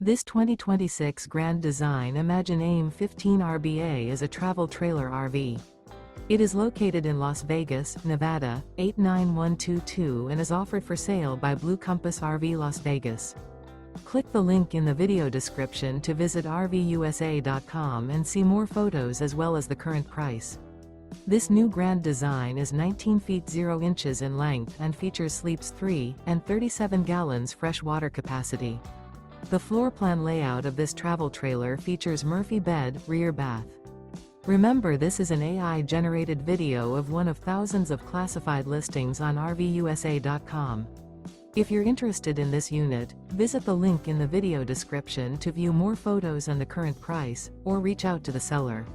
This 2026 Grand Design Imagine AIM 15 RBA is a travel trailer RV. It is located in Las Vegas, Nevada, 89122 and is offered for sale by Blue Compass RV Las Vegas. Click the link in the video description to visit RVUSA.com and see more photos as well as the current price. This new Grand Design is 19 feet 0 inches in length and features sleeps 3 and 37 gallons fresh water capacity. The floor plan layout of this travel trailer features Murphy bed, rear bath. Remember, this is an AI-generated video of one of thousands of classified listings on RVUSA.com. If you're interested in this unit, visit the link in the video description to view more photos and the current price, or reach out to the seller.